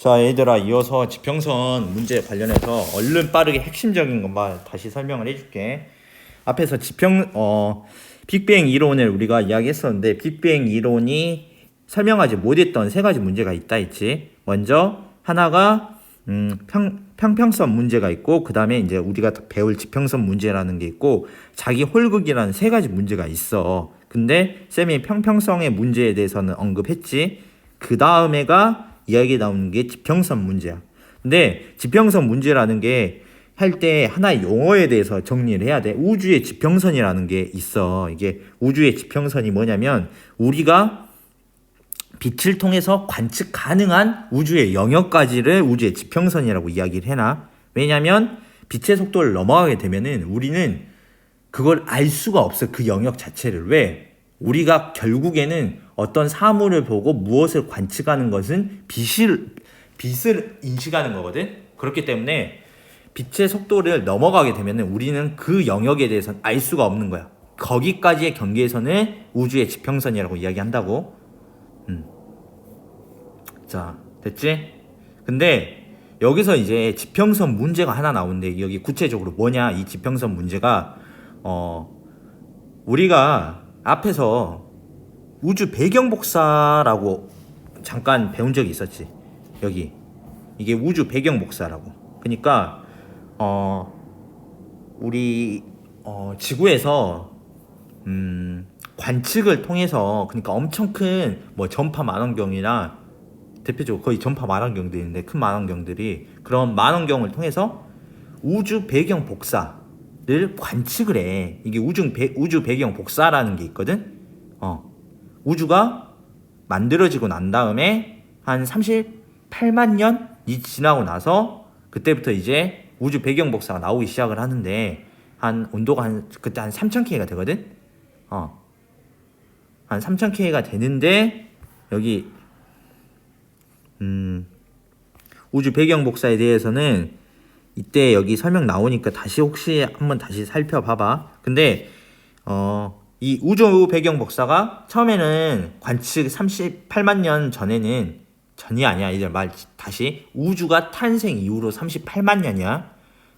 자, 얘들아, 이어서 지평선 문제 관련해서 얼른 빠르게 핵심적인 것만 다시 설명을 해줄게. 앞에서 빅뱅 이론을 우리가 이야기했었는데, 빅뱅 이론이 설명하지 못했던 세 가지 문제가 있다 했지. 먼저 하나가 평평선 문제가 있고, 그 다음에 이제 우리가 배울 지평선 문제라는 게 있고, 자기 홀극이라는 세 가지 문제가 있어. 근데 쌤이 평평성의 문제에 대해서는 언급했지. 그 다음에가 이야기 나오는 게 지평선 문제야. 근데 지평선 문제라는 게 할 때 하나의 용어에 대해서 정리를 해야 돼. 우주의 지평선이라는 게 있어. 이게 우주의 지평선이 뭐냐면 우리가 빛을 통해서 관측 가능한 우주의 영역까지를 우주의 지평선이라고 이야기를 해놔. 왜냐면 빛의 속도를 넘어가게 되면은 우리는 그걸 알 수가 없어. 그 영역 자체를. 왜? 우리가 결국에는 어떤 사물을 보고 무엇을 관측하는 것은 빛을 인식하는 거거든. 그렇기 때문에 빛의 속도를 넘어가게 되면 우리는 그 영역에 대해서는 알 수가 없는 거야. 거기까지의 경계에서는 우주의 지평선이라고 이야기한다고. 자, 됐지? 근데 여기서 이제 지평선 문제가 하나 나오는데, 여기 구체적으로 뭐냐, 이 지평선 문제가 우리가 앞에서 우주 배경 복사라고 잠깐 배운 적이 있었지. 여기 이게 우주 배경 복사라고. 그러니까 우리 지구에서 관측을 통해서, 그러니까 엄청 큰 뭐 전파 망원경이나 대표적으로 거의 전파 망원경들이 있는데, 큰 망원경들이 그런 망원경을 통해서 우주 배경 복사를 관측을 해. 이게 우주 배경 복사라는 게 있거든. 우주가 만들어지고 난 다음에 한 38만 년이 지나고 나서 그때부터 이제 우주 배경 복사가 나오기 시작을 하는데, 한 온도가 그때 한 3000K가 되거든. 한 3000K가 되는데, 여기 우주 배경 복사에 대해서는 이때 여기 설명 나오니까 다시 혹시 한번 다시 살펴봐봐. 근데 이 우주 배경 복사가 처음에는 관측 38만 년 전에는, 전이 아니야. 이제 다시 우주가 탄생 이후로 38만 년이야.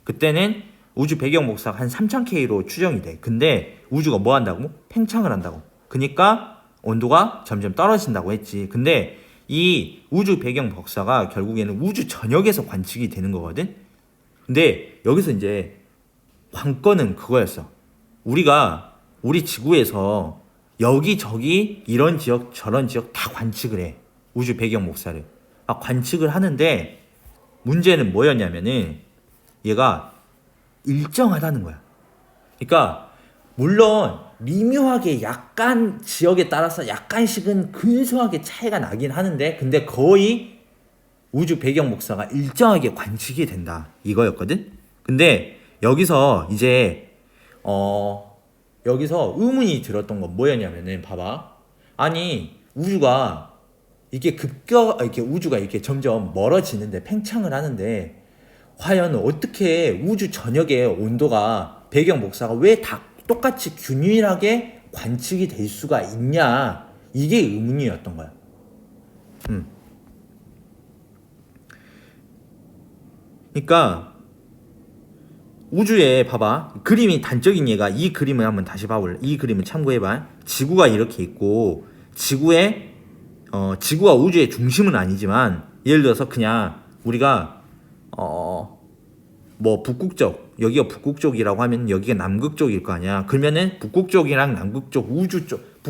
그때는 우주 배경 복사가 한 3000K로 추정이 돼. 근데 우주가 뭐 한다고? 팽창을 한다고. 그러니까 온도가 점점 떨어진다고 했지. 근데 이 우주 배경 복사가 결국에는 우주 전역에서 관측이 되는 거거든. 근데 여기서 이제 관건은 그거였어. 우리 지구에서 여기저기 이런 지역 저런 지역 다 관측을 해. 우주 배경 복사를. 관측을 하는데 문제는 뭐였냐면은 얘가 일정하다는 거야. 그러니까 물론 미묘하게 약간 지역에 따라서 약간씩은 근소하게 차이가 나긴 하는데, 근데 거의 우주 배경 복사가 일정하게 관측이 된다, 이거였거든. 근데 여기서 이제 여기서 의문이 들었던 건 뭐였냐면은, 봐봐. 아니 우주가 이렇게 점점 멀어지는데, 팽창을 하는데, 과연 어떻게 우주 전역의 온도가 배경 복사가 왜 다 똑같이 균일하게 관측이 될 수가 있냐, 이게 의문이었던 거야. 그러니까 우주에 봐봐, 그림이 단적인 예가 이 그림을 한번 다시 봐볼래? 이 그림을 참고해봐. 지구가 이렇게 있고, 지구가 우주의 중심은 아니지만, 예를 들어서 그냥 우리가 뭐 북극쪽, 여기가 북극쪽이라고 하면 여기가 남극쪽일 거 아니야. 그러면은 북극쪽이랑 남극쪽, 우주 쪽,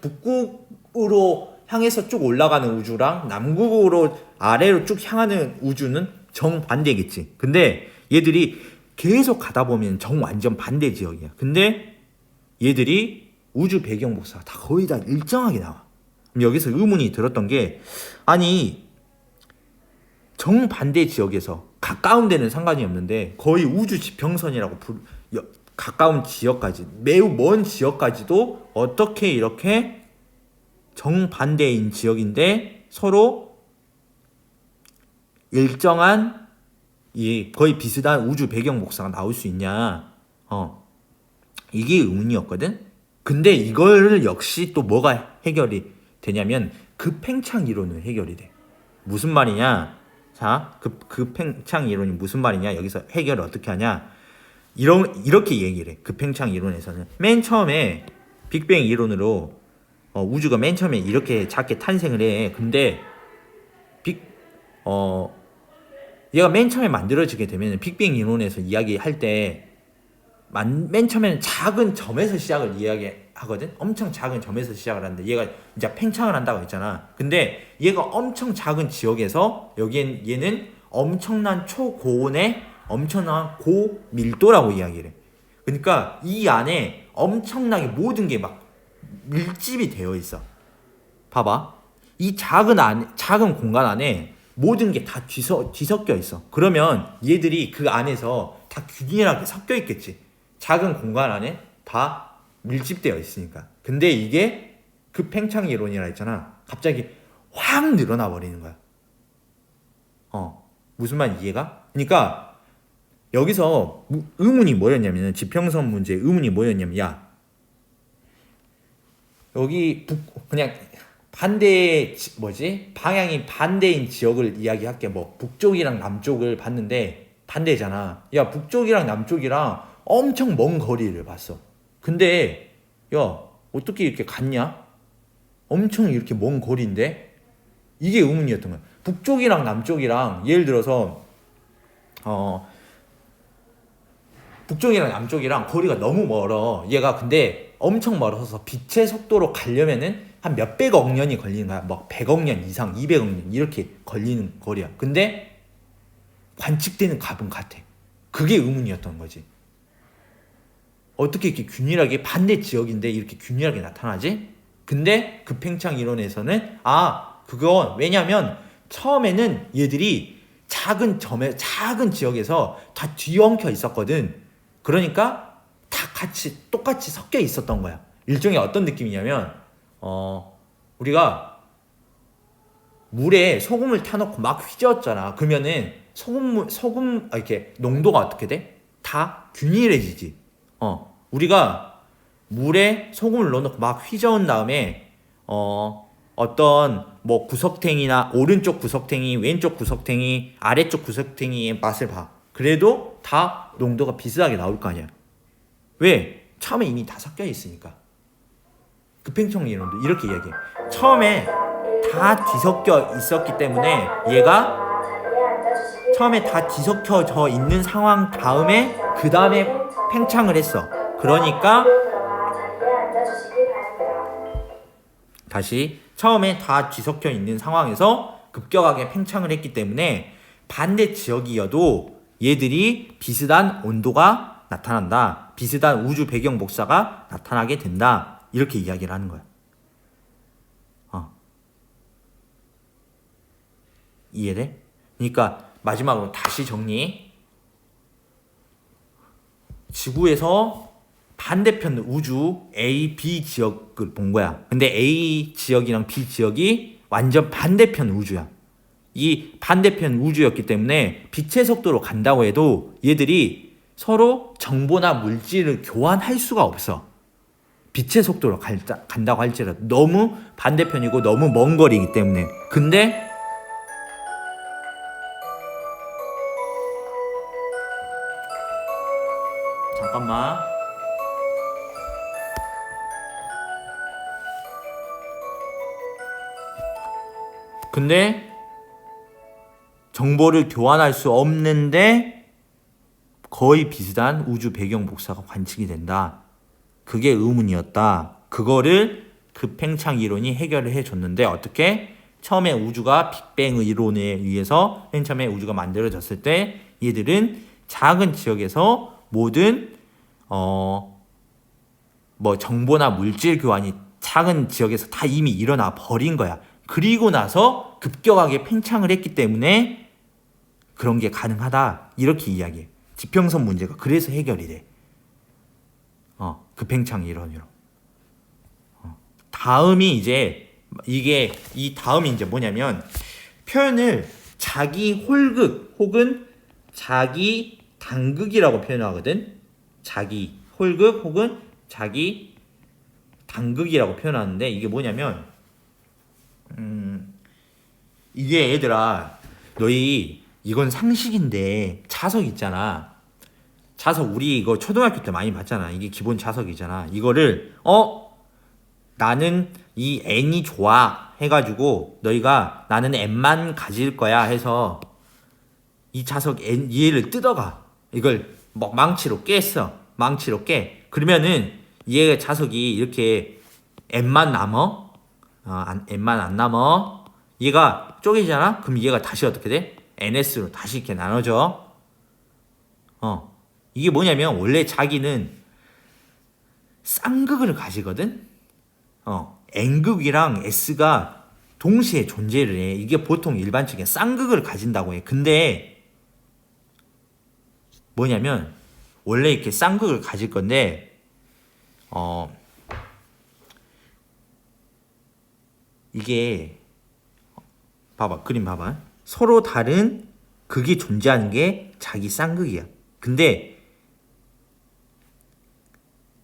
북극으로 향해서 쭉 올라가는 우주랑 남극으로 아래로 쭉 향하는 우주는 정반대겠지. 근데 얘들이 계속 가다 보면 정완전 반대 지역이야. 근데 얘들이 우주 배경 복사가 다 거의 다 일정하게 나와. 그럼 여기서 의문이 들었던 게, 아니 정반대 지역에서 가까운 데는 상관이 없는데 거의 우주 지평선이라고 가까운 지역까지, 매우 먼 지역까지도 어떻게 이렇게 정반대인 지역인데 서로 일정한 거의 비슷한 우주 배경 복사가 나올 수 있냐. 이게 의문이었거든. 근데 이걸 역시 또 뭐가 해결이 되냐면 그 팽창 이론은 해결이 돼. 무슨 말이냐? 자, 급팽창 이론이 무슨 말이냐? 여기서 해결을 어떻게 하냐? 이렇게 얘기를 해. 급팽창 이론에서는 맨 처음에 빅뱅 이론으로 우주가 맨 처음에 이렇게 작게 탄생을 해. 근데 얘가 맨 처음에 만들어지게 되면 빅뱅 이론에서 이야기할 때 맨 처음에는 작은 점에서 시작을 이야기하거든. 엄청 작은 점에서 시작을 하는데 얘가 이제 팽창을 한다고 했잖아. 근데 얘가 엄청 작은 지역에서 얘는 엄청난 초고온의 엄청난 고밀도라고 이야기를 해. 그러니까 이 안에 엄청나게 모든 게 막 밀집이 되어 있어. 봐봐. 이 작은 공간 안에 모든 게 다 뒤섞여 있어. 그러면 얘들이 그 안에서 다 균일하게 섞여 있겠지. 작은 공간 안에 다 밀집되어 있으니까. 근데 이게 급팽창 이론이라 했잖아. 갑자기 확 늘어나 버리는 거야. 무슨 말인지 이해가? 그러니까 여기서 의문이 뭐였냐면, 지평선 문제 의문이 뭐였냐면, 야, 여기 그냥 방향이 반대인 지역을 이야기할게. 뭐 북쪽이랑 남쪽을 봤는데 반대잖아. 야, 북쪽이랑 남쪽이랑 엄청 먼 거리를 봤어. 근데 야, 어떻게 이렇게 같냐? 엄청 이렇게 먼 거리인데? 이게 의문이었던 거야. 북쪽이랑 남쪽이랑 예를 들어서 북쪽이랑 남쪽이랑 거리가 너무 멀어. 얘가 근데 엄청 멀어서 빛의 속도로 가려면은 한 몇백억 년이 걸리는 거야. 막 100억 년 이상, 200억 년 이렇게 걸리는 거리야. 근데 관측되는 값은 같아. 그게 의문이었던 거지. 어떻게 이렇게 균일하게 반대 지역인데 이렇게 균일하게 나타나지? 근데 급팽창 이론에서는 그건 왜냐면 처음에는 얘들이 작은 지역에서 다 뒤엉켜 있었거든. 그러니까 다 똑같이 섞여 있었던 거야. 일종의 어떤 느낌이냐면 우리가 물에 소금을 타놓고 막 휘저었잖아. 그러면은 소금 이렇게 농도가 어떻게 돼? 다 균일해지지. 우리가 물에 소금을 넣어놓고 막 휘저은 다음에 어떤 뭐 구석탱이나 오른쪽 구석탱이, 왼쪽 구석탱이, 아래쪽 구석탱이의 맛을 봐. 그래도 다 농도가 비슷하게 나올 거 아니야. 왜? 처음에 이미 다 섞여 있으니까. 급팽창 이론도 이렇게 이야기해. 처음에 다 뒤섞여 있었기 때문에 얘가 처음에 다 뒤섞여져 있는 상황 다음에 그 다음에 팽창을 했어. 그러니까 다시 처음에 다 뒤섞여 있는 상황에서 급격하게 팽창을 했기 때문에 반대 지역이어도 얘들이 비슷한 온도가 나타난다. 비슷한 우주 배경 복사가 나타나게 된다. 이렇게 이야기를 하는 거야. 이해돼? 그러니까 마지막으로 다시 정리. 지구에서 반대편 우주 A, B 지역을 본 거야. 근데 A 지역이랑 B 지역이 완전 반대편 우주야. 이 반대편 우주였기 때문에 빛의 속도로 간다고 해도 얘들이 서로 정보나 물질을 교환할 수가 없어. 빛의 속도로 간다고 할지라도 너무 반대편이고 너무 먼 거리이기 때문에. 근데 잠깐만. 근데 정보를 교환할 수 없는데 거의 비슷한 우주 배경 복사가 관측이 된다. 그게 의문이었다. 그거를 급팽창 이론이 해결을 해줬는데 어떻게? 처음에 우주가 빅뱅 이론에 의해서 맨 처음에 우주가 만들어졌을 때 얘들은 작은 지역에서 모든 뭐 정보나 물질 교환이 작은 지역에서 다 이미 일어나 버린 거야. 그리고 나서 급격하게 팽창을 했기 때문에 그런 게 가능하다. 이렇게 이야기해. 지평선 문제가 그래서 해결이 돼. 급팽창 이론으로. 다음이 이제 이 다음이 이제 뭐냐면 표현을 자기 홀극 혹은 자기 당극이라고 표현하거든. 자기 홀극 혹은 자기 당극이라고 표현하는데 이게 뭐냐면 이게 얘들아, 너희 이건 상식인데 자석 있잖아. 자석 우리 이거 초등학교 때 많이 봤잖아. 이게 기본 자석이잖아. 이거를 나는 이 n이 좋아 해가지고 너희가 나는 n만 가질 거야 해서 이 자석 n 얘를 뜯어가. 이걸 뭐 망치로 깼어. 망치로 깨. 그러면은 얘 자석이 이렇게 n만 남어. n만 안 남어. 얘가 쪼개지잖아. 그럼 얘가 다시 어떻게 돼? ns로 다시 이렇게 나눠져. 이게 뭐냐면 원래 자기는 쌍극을 가지거든. n극이랑 s가 동시에 존재를 해. 이게 보통 일반적인 쌍극을 가진다고 해. 근데 뭐냐면 원래 이렇게 쌍극을 가질 건데 이게 봐봐, 그림 봐봐. 서로 다른 극이 존재하는 게 자기 쌍극이야. 근데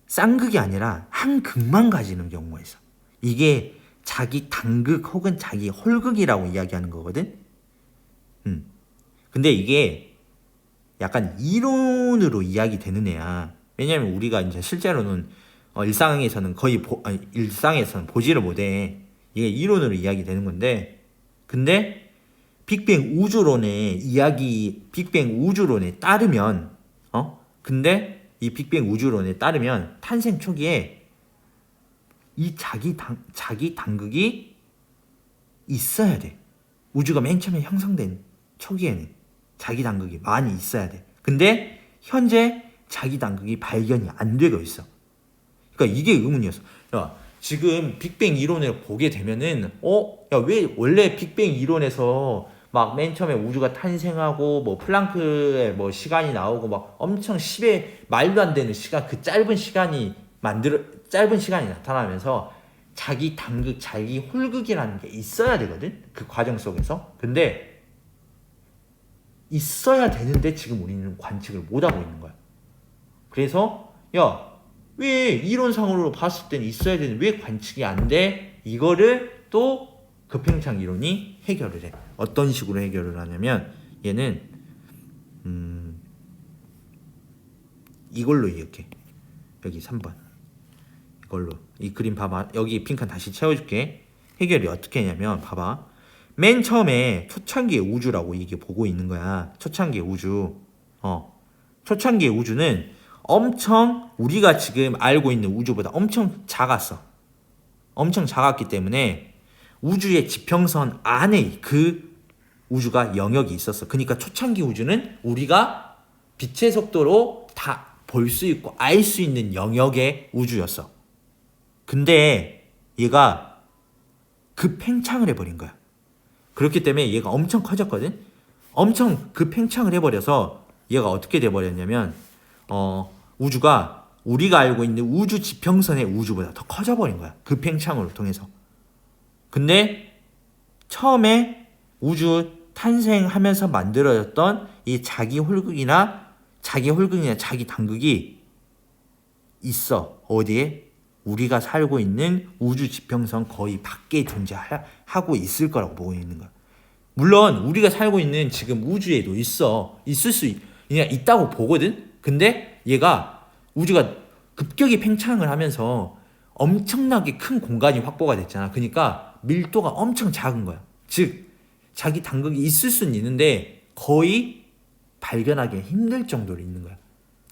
쌍극이 아니라 한 극만 가지는 경우가 있어. 이게 자기 단극 혹은 자기 홀극이라고 이야기하는 거거든. 근데 이게 약간 이론으로 이야기되는 애야. 왜냐면 우리가 이제 실제로는 일상에서는 일상에서는 보지를 못해. 이게 이론으로 이야기되는 건데, 근데 빅뱅 우주론에 따르면 근데 이 빅뱅 우주론에 따르면 탄생 초기에 이 자기 단극이 있어야 돼. 우주가 맨 처음에 형성된 초기에는 자기 단극이 많이 있어야 돼. 근데 현재 자기 단극이 발견이 안 되고 있어. 그러니까 이게 의문이었어. 야, 지금 빅뱅 이론을 보게 되면은 야, 왜 원래 빅뱅 이론에서 막 맨 처음에 우주가 탄생하고 뭐 플랑크의 뭐 시간이 나오고 막 엄청 10의 말도 안 되는 시간, 그 짧은 시간이 나타나면서 자기 단극, 자기 홀극이라는 게 있어야 되거든. 그 과정 속에서. 근데 있어야 되는데 지금 우리는 관측을 못 하고 있는 거야. 그래서 야, 왜 이론상으로 봤을 때는 있어야 되는데 왜 관측이 안 돼? 이거를 또 급팽창 이론이 해결을 해. 어떤 식으로 해결을 하냐면 얘는 이걸로 이렇게 여기 3번 이걸로 이 그림 봐봐. 여기 빈칸 다시 채워줄게. 해결이 어떻게 했냐면 봐봐. 맨 처음에 초창기의 우주라고 이게 보고 있는 거야. 초창기의 우주. 초창기의 우주는 엄청 우리가 지금 알고 있는 우주보다 엄청 작았어. 엄청 작았기 때문에 우주의 지평선 안에 그 우주가 영역이 있었어. 그러니까 초창기 우주는 우리가 빛의 속도로 다 볼 수 있고 알 수 있는 영역의 우주였어. 근데 얘가 급팽창을 해버린 거야. 그렇기 때문에 얘가 엄청 커졌거든. 엄청 급팽창을 해버려서 얘가 어떻게 돼버렸냐면 우주가 우리가 알고 있는 우주 지평선의 우주보다 더 커져버린 거야. 급팽창으로 통해서. 근데 처음에 우주 탄생하면서 만들어졌던 이 자기 홀극이나 자기 단극이 있어. 어디에? 우리가 살고 있는 우주 지평선 거의 밖에 존재하고 있을 거라고 보고 있는 거야. 물론 우리가 살고 있는 지금 우주에도 그냥 있다고 보거든. 근데 얘가 우주가 급격히 팽창을 하면서 엄청나게 큰 공간이 확보가 됐잖아. 그러니까 밀도가 엄청 작은 거야. 즉 자기 단극이 있을 수는 있는데 거의 발견하기 힘들 정도로 있는 거야.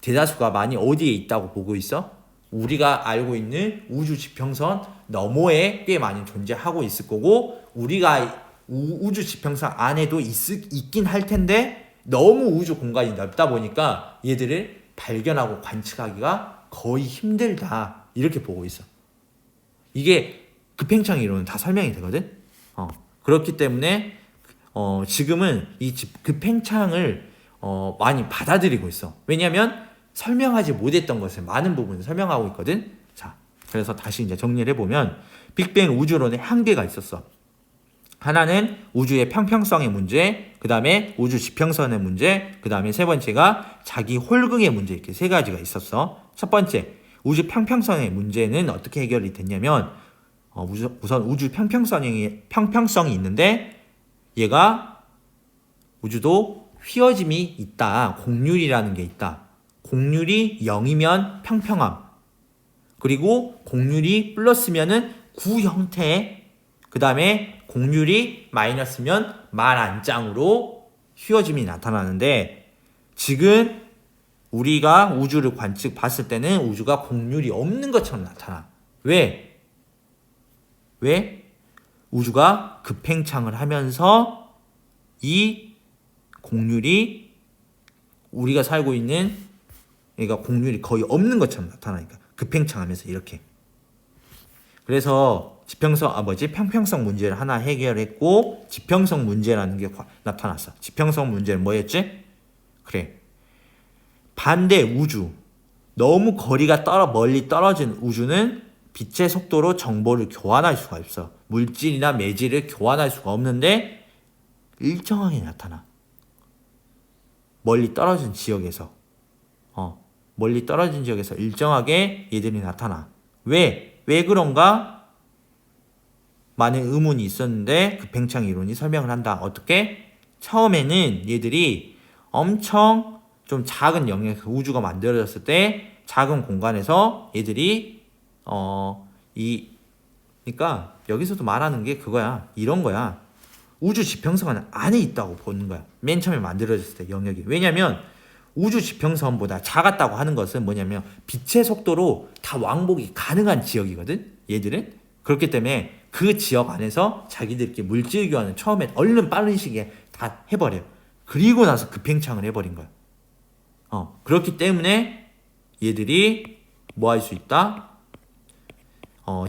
대다수가 많이 어디에 있다고 보고 있어? 우리가 알고 있는 우주 지평선 너머에 꽤 많이 존재하고 있을 거고, 우리가 우주 지평선 안에도 있긴 할 텐데 너무 우주 공간이 넓다 보니까 얘들을 발견하고 관측하기가 거의 힘들다, 이렇게 보고 있어. 이게 급팽창 이론은 다 설명이 되거든. 그렇기 때문에 지금은 이 급팽창을 많이 받아들이고 있어. 왜냐면 설명하지 못했던 것을 많은 부분을 설명하고 있거든. 자, 그래서 다시 이제 정리를 해보면 빅뱅 우주론에 한계가 있었어. 하나는 우주의 평평성의 문제, 그 다음에 우주 지평선의 문제, 그 다음에 세 번째가 자기 홀극의 문제, 이렇게 세 가지가 있었어. 첫 번째, 우주 평평성의 문제는 어떻게 해결이 됐냐면 우선 우주 평평성이 있는데 얘가 우주도 휘어짐이 있다. 곡률이라는 게 있다. 곡률이 0이면 평평함. 그리고 곡률이 플러스면은 구 형태. 그 다음에 곡률이 마이너스면 말안짱으로 휘어짐이 나타나는데 지금 우리가 우주를 봤을 때는 우주가 곡률이 없는 것처럼 나타나. 왜? 우주가 급팽창을 하면서 이 곡률이 우리가 살고 있는 그러니까 곡률이 거의 없는 것처럼 나타나니까 급팽창하면서 이렇게. 그래서 평평성 문제를 하나 해결했고 지평성 문제라는 게 나타났어. 지평성 문제는 뭐였지? 그래. 반대 우주. 너무 거리가 멀리 떨어진 우주는 빛의 속도로 정보를 교환할 수가 없어. 물질이나 매질을 교환할 수가 없는데 일정하게 나타나. 멀리 떨어진 지역에서 일정하게 얘들이 나타나. 왜 그런가? 많은 의문이 있었는데 급팽창 이론이 설명을 한다. 어떻게? 처음에는 얘들이 엄청 좀 작은 영역, 우주가 만들어졌을 때 작은 공간에서 얘들이 그러니까 여기서도 말하는 게 그거야. 이런 거야. 우주 지평선 안에 있다고 보는 거야. 맨 처음에 만들어졌을 때 영역이. 왜냐면 우주 지평선보다 작았다고 하는 것은 뭐냐면 빛의 속도로 다 왕복이 가능한 지역이거든. 얘들은. 그렇기 때문에 그 지역 안에서 자기들끼리 물질 교환을 처음에 얼른 빠른 시기에 다 해버려. 그리고 나서 급팽창을 해버린 거야. 그렇기 때문에 얘들이 뭐 할 수 있다?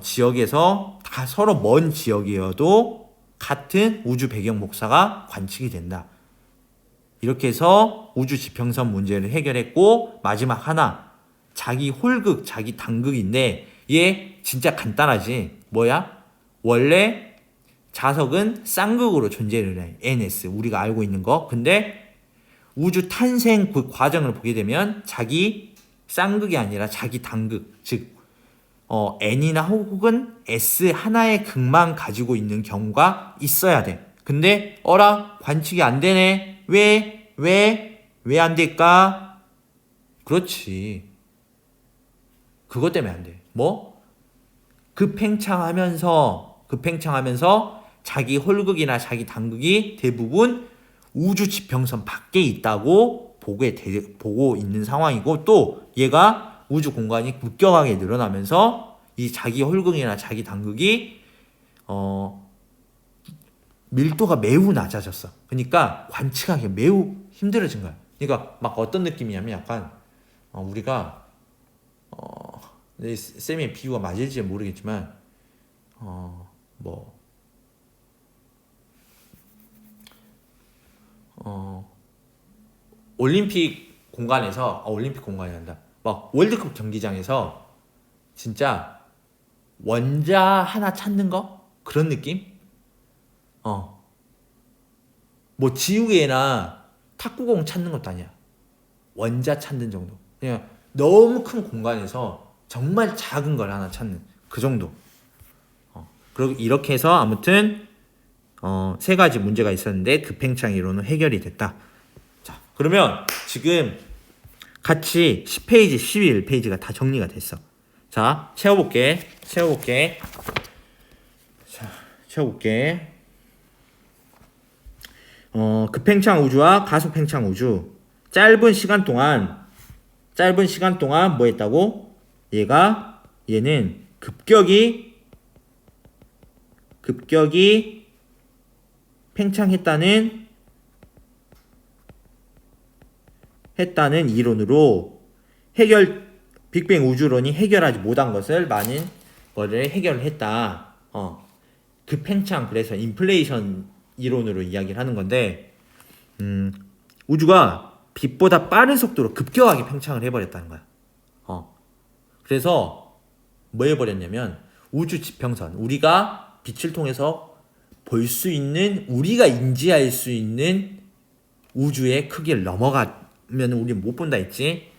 지역에서 다 서로 먼 지역이어도 같은 우주 배경 복사가 관측이 된다. 이렇게 해서 우주 지평선 문제를 해결했고 마지막 하나 자기 홀극, 자기 당극인데 얘 진짜 간단하지. 뭐야? 원래 자석은 쌍극으로 존재를 해. NS 우리가 알고 있는 거. 근데 우주 탄생 그 과정을 보게 되면 자기 쌍극이 아니라 자기 당극, 즉 N이나 혹은 S 하나의 극만 가지고 있는 경우가 있어야 돼. 근데 관측이 안 되네. 왜 안 될까? 그렇지. 그것 때문에 안 돼. 뭐? 급팽창하면서 자기 홀극이나 자기 당극이 대부분 우주 지평선 밖에 있다고 보고 있는 상황이고 또 얘가 우주 공간이 급격하게 늘어나면서 이 자기 홀극이나 자기 당극이 밀도가 매우 낮아졌어. 그러니까 관측하기 매우 힘들어진 거야. 그러니까 막 어떤 느낌이냐면 약간 우리가 쌤의 비유가 맞을지 모르겠지만 올림픽 공간이란다. 막 월드컵 경기장에서 진짜 원자 하나 찾는 거? 그런 느낌? 뭐 지우개나 탁구공 찾는 것도 아니야. 원자 찾는 정도. 그냥 너무 큰 공간에서 정말 작은 걸 하나 찾는 그 정도. 그리고 이렇게 해서 아무튼 세 가지 문제가 있었는데 급팽창 이론은 해결이 됐다. 자, 그러면 지금 같이 10페이지, 11페이지가 다 정리가 됐어. 자, 채워볼게. 급팽창 우주와 가속팽창 우주. 짧은 시간 동안 뭐 했다고? 얘는 급격히 팽창했다는 이론으로 빅뱅 우주론이 해결하지 못한 것을 많은 거를 해결했다. 급팽창, 그래서 인플레이션 이론으로 이야기를 하는 건데, 우주가 빛보다 빠른 속도로 급격하게 팽창을 해버렸다는 거야. 그래서 뭐 해버렸냐면 우주 지평선, 우리가 빛을 통해서 볼 수 있는, 우리가 인지할 수 있는 우주의 크기를 넘어가면 우리 못 본다 했지.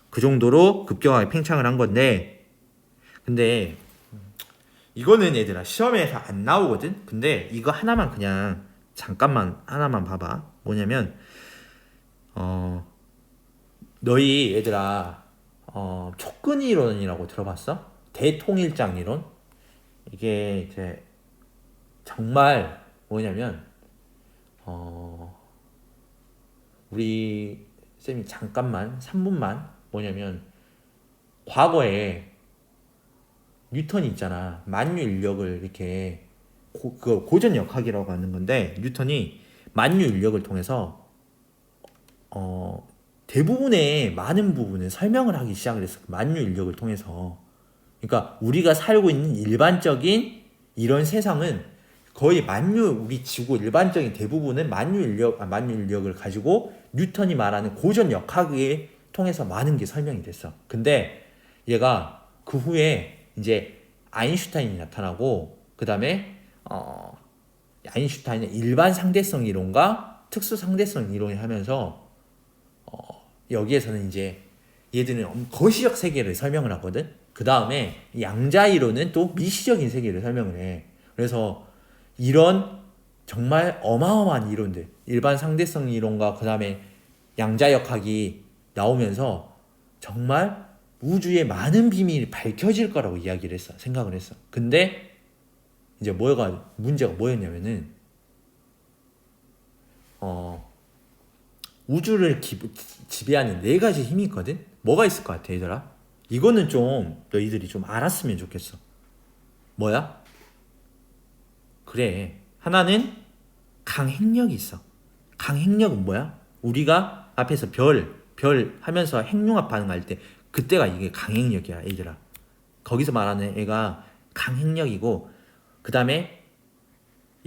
그 정도로 급격하게 팽창을 한 건데, 근데 이거는 얘들아 시험에서 안 나오거든. 근데 이거 하나만 그냥 잠깐만 하나만 봐봐. 뭐냐면 너희 얘들아 촉근 이론이라고 들어봤어? 대통일장 이론? 이게 이제 정말 뭐냐면 우리 쌤이 잠깐만 3분만 뭐냐면 과거에 뉴턴이 있잖아. 만유인력을 이렇게 그걸 고전역학이라고 하는 건데 뉴턴이 만유인력을 통해서 대부분의 많은 부분을 설명을 하기 시작을 했어. 만유인력을 통해서. 그러니까 우리가 살고 있는 일반적인 이런 세상은 거의 우리 지구 일반적인 대부분은 만유인력을 가지고 뉴턴이 말하는 고전역학을 통해서 많은 게 설명이 됐어. 근데 얘가 그 후에 이제 아인슈타인이 나타나고 그 다음에 아인슈타인은 일반 상대성 이론과 특수 상대성 이론을 하면서 여기에서는 이제 얘들은 거시적 세계를 설명을 하거든. 그 다음에 양자 이론은 또 미시적인 세계를 설명을 해. 그래서 이런 정말 어마어마한 이론들, 일반 상대성 이론과 그 다음에 양자역학이 나오면서 정말 우주의 많은 비밀이 밝혀질 거라고 이야기를 했어. 생각을 했어. 근데 이제 문제가 뭐였냐면은 우주를 지배하는 4가지 힘이 있거든. 뭐가 있을 것 같아, 얘들아? 이거는 좀 너희들이 좀 알았으면 좋겠어. 뭐야? 그래. 하나는 강행력이 있어. 강행력은 뭐야? 우리가 앞에서 별 하면서 핵융합 반응할 때 그때가 이게 강행력이야, 얘들아. 거기서 말하는 애가 강행력이고 그 다음에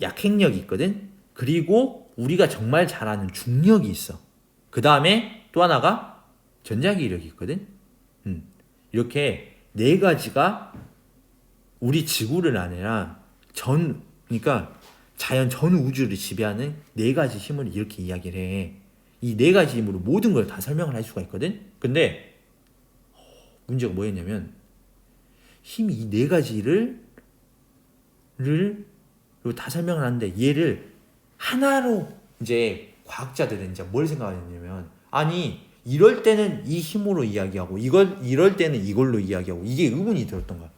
약행력이 있거든. 그리고 우리가 정말 잘 아는 중력이 있어. 그 다음에 또 하나가 전자기력이 있거든. 이렇게 4가지가 우리 지구를 아니라 그러니까 자연 전 우주를 지배하는 4가지 힘을 이렇게 이야기를 해. 이 4가지 힘으로 모든 걸 다 설명을 할 수가 있거든. 근데 문제가 뭐였냐면 힘이 이 4가지를 다 설명을 하는데 얘를 하나로 이제 과학자들은 이제 뭘 생각하냐면 아니 이럴 때는 이 힘으로 이야기하고 이럴 때는 이걸로 이야기하고 이게 의문이 들었던 거야.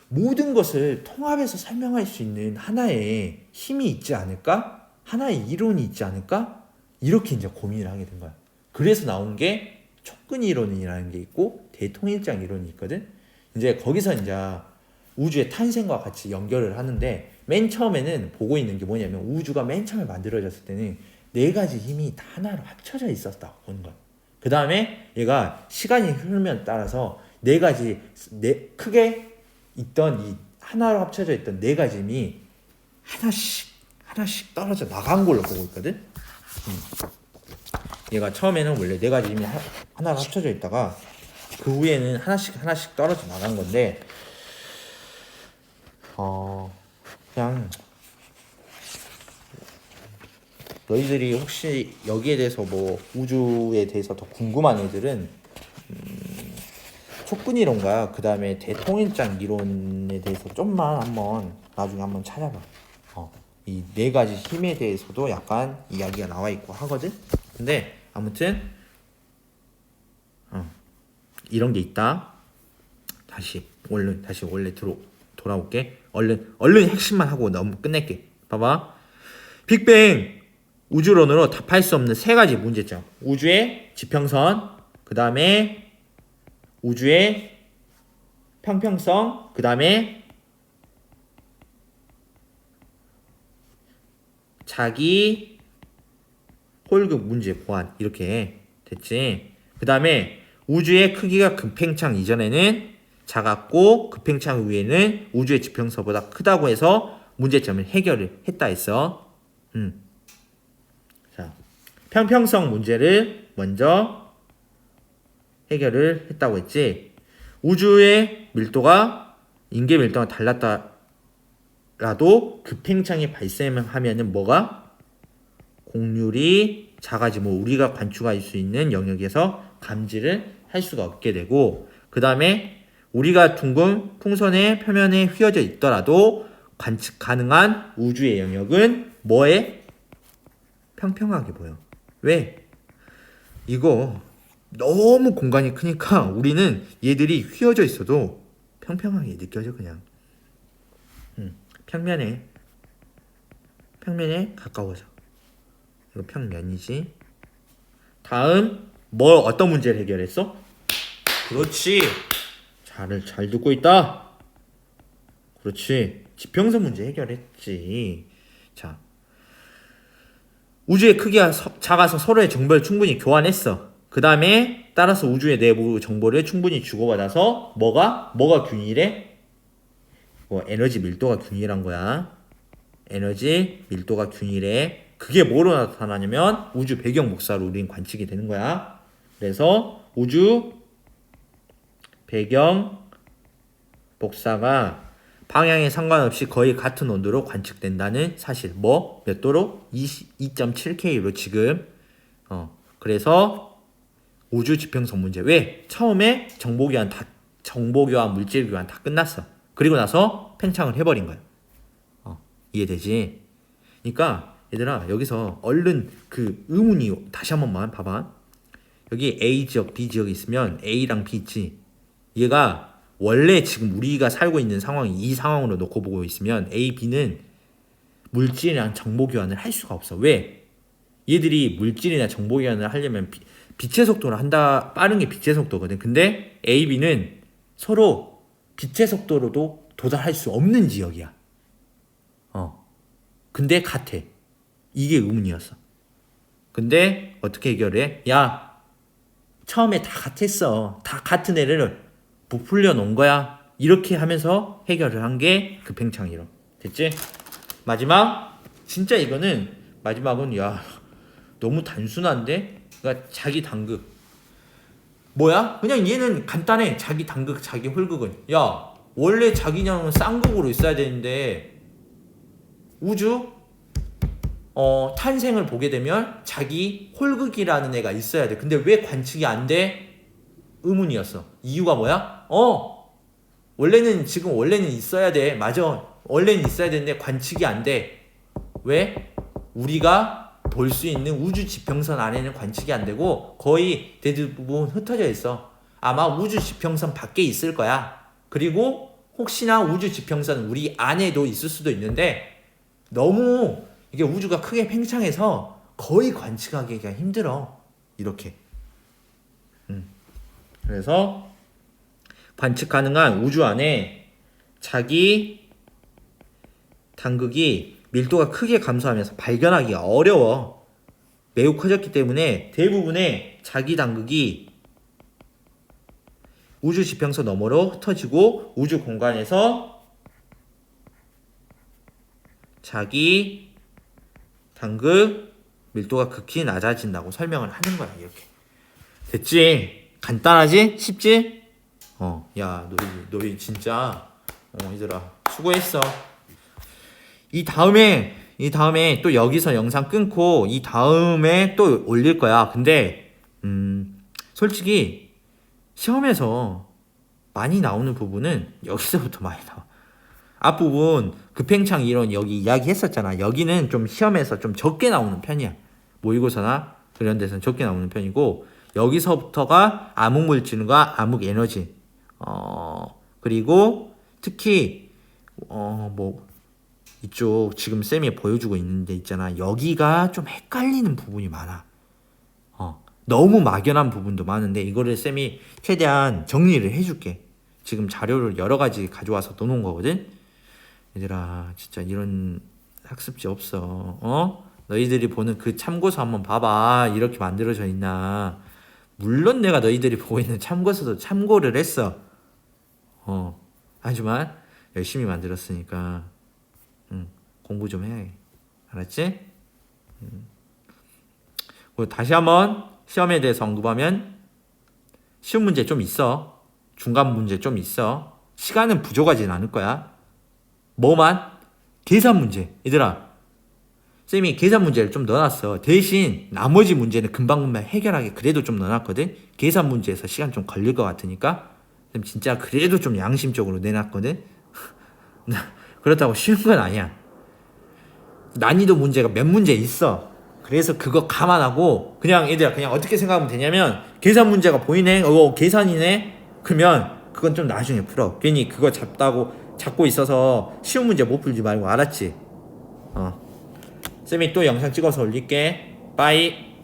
모든 것을 통합해서 설명할 수 있는 하나의 힘이 있지 않을까? 하나의 이론이 있지 않을까? 이렇게 이제 고민을 하게 된 거야. 그래서 나온 게 촉근 이론이라는 게 있고 대통일장 이론이 있거든. 이제 거기서 이제 우주의 탄생과 같이 연결을 하는데 맨 처음에는 보고 있는 게 뭐냐면 우주가 맨 처음에 만들어졌을 때는 4가지 힘이 다 하나로 합쳐져 있었다고 보는 거야. 그 다음에 얘가 시간이 흐르면 따라서 4가지 크게 있던 이 하나로 합쳐져 있던 4가지 힘이 하나씩 떨어져 나간 걸로 보고 있거든. 얘가 처음에는 원래 4가지 힘이 하나로 합쳐져 있다가 그 후에는 하나씩 떨어져 나간 건데 그냥 너희들이 혹시 여기에 대해서 뭐 우주에 대해서 더 궁금한 애들은 촉근 이론과 그 다음에 대통일장 이론에 대해서 좀만 나중에 한번 찾아봐. 이 4가지 힘에 대해서도 약간 이야기가 나와 있고 하거든. 근데 아무튼 이런 게 있다. 다시 원래 돌아올게. 얼른 핵심만 하고 너무 끝낼게. 봐봐. 빅뱅 우주론으로 답할 수 없는 3가지 문제점. 우주의 지평선, 그 다음에 우주의 평평성, 그 다음에 자기 홀급 문제 보완. 이렇게 됐지. 그 다음에 우주의 크기가 급팽창 이전에는 작았고 급팽창 후에는 우주의 지평선보다 크다고 해서 문제점을 해결을 했다 했어. 자, 평평성 문제를 먼저 해결을 했다고 했지. 우주의 밀도가 인계 밀도가 달랐다라도 급팽창이 발생하면은 뭐가? 곡률이 작아지 우리가 관측할 수 있는 영역에서 감지를 할 수가 없게 되고, 그 다음에 우리가 둥근 풍선의 표면에 휘어져 있더라도 관측 가능한 우주의 영역은 뭐에? 평평하게 보여. 왜? 이거 너무 공간이 크니까 우리는 얘들이 휘어져 있어도 평평하게 느껴져 그냥. 평면에 가까워져. 이거 평면이지. 다음 어떤 문제를 해결했어? 그렇지. 잘 듣고 있다. 그렇지. 지평선 문제 해결했지. 자, 우주의 크기가 작아서 서로의 정보를 충분히 교환했어. 그 다음에 따라서 우주의 내부 정보를 충분히 주고받아서 뭐가 균일해? 에너지 밀도가 균일한 거야. 에너지 밀도가 균일해. 그게 뭐로 나타나냐면 우주 배경 복사로 우린 관측이 되는 거야. 그래서 우주 배경 복사가 방향에 상관없이 거의 같은 온도로 관측된다는 사실. 몇 도로? 2.7K로 지금. 그래서 우주 지평선 문제. 왜? 처음에 정보교환, 물질교환 다 끝났어. 그리고 나서 팽창을 해버린 거야. 이해되지? 그러니까 얘들아 여기서 얼른 그 의문이 다시 한 번만 봐봐. 여기 A 지역, B 지역이 있으면 A랑 B 있지. 얘가 원래 지금 우리가 살고 있는 상황이 이 상황으로 놓고 보고 있으면 A, B는 물질이랑 정보 교환을 할 수가 없어. 왜? 얘들이 물질이나 정보 교환을 하려면 빛의 속도를 한다. 빠른 게 빛의 속도거든. 근데 A, B는 서로 빛의 속도로도 도달할 수 없는 지역이야. 근데 같아. 이게 의문이었어. 근데 어떻게 해결해? 야, 처음에 다 같았어. 다 같은 애를 부풀려 놓은 거야. 이렇게 하면서 해결을 한 게 그 팽창 이론. 됐지? 마지막. 진짜 이거는 마지막은 야 너무 단순한데? 그러니까 자기 단극. 뭐야? 그냥 얘는 간단해. 자기 단극, 자기 홀극은. 야 원래 자기는 쌍극으로 있어야 되는데 우주 탄생을 보게 되면 자기 홀극이라는 애가 있어야 돼. 근데 왜 관측이 안 돼? 의문이었어. 이유가 뭐야? 원래는 있어야 돼. 맞아. 원래는 있어야 되는데 관측이 안 돼. 왜? 우리가 볼 수 있는 우주 지평선 안에는 관측이 안 되고 거의 대부분 흩어져 있어. 아마 우주 지평선 밖에 있을 거야. 그리고 혹시나 우주 지평선 우리 안에도 있을 수도 있는데 너무 이게 우주가 크게 팽창해서 거의 관측하기가 힘들어. 이렇게. 그래서 관측 가능한 우주 안에 자기 단극이 밀도가 크게 감소하면서 발견하기가 어려워. 매우 커졌기 때문에 대부분의 자기 단극이 우주 지평선 너머로 흩어지고 우주 공간에서 자기 단극 밀도가 극히 낮아진다고 설명을 하는 거야. 이렇게. 됐지? 간단하지? 쉽지? 야, 너희 진짜 얘들아 수고했어. 이 다음에 또 여기서 영상 끊고 이 다음에 또 올릴 거야. 근데 솔직히 시험에서 많이 나오는 부분은 여기서부터 많이 나와. 앞부분 급팽창 이론 여기 이야기했었잖아. 여기는 좀 시험에서 좀 적게 나오는 편이야. 모의고사나 그런 데서는 적게 나오는 편이고 여기서부터가 암흑물질과 암흑에너지 그리고 특히 이쪽 지금 쌤이 보여주고 있는 데 있잖아. 여기가 좀 헷갈리는 부분이 많아. 너무 막연한 부분도 많은데 이거를 쌤이 최대한 정리를 해줄게. 지금 자료를 여러 가지 가져와서 넣어놓은 거거든. 얘들아 진짜 이런 학습지 없어. 너희들이 보는 그 참고서 한번 봐봐. 이렇게 만들어져 있나. 물론 내가 너희들이 보고 있는 참고서도 참고를 했어. 하지만 열심히 만들었으니까 공부 좀 해. 알았지? 그리고 다시 한번 시험에 대해서 언급하면 쉬운 문제 좀 있어. 중간 문제 좀 있어. 시간은 부족하진 않을 거야. 뭐만? 계산 문제. 얘들아 쌤이 계산 문제를 좀 넣어놨어. 대신 나머지 문제는 금방금방 해결하게 그래도 좀 넣어놨거든. 계산 문제에서 시간 좀 걸릴 것 같으니까 쌤 진짜 그래도 좀 양심적으로 내놨거든. 그렇다고 쉬운 건 아니야. 난이도 문제가 몇 문제 있어. 그래서 그거 감안하고 그냥 얘들아 그냥 어떻게 생각하면 되냐면 계산 문제가 보이네 계산이네 그러면 그건 좀 나중에 풀어. 괜히 그거 잡고 있어서 쉬운 문제 못 풀지 말고 알았지? 쌤이 또 영상 찍어서 올릴게. 빠이.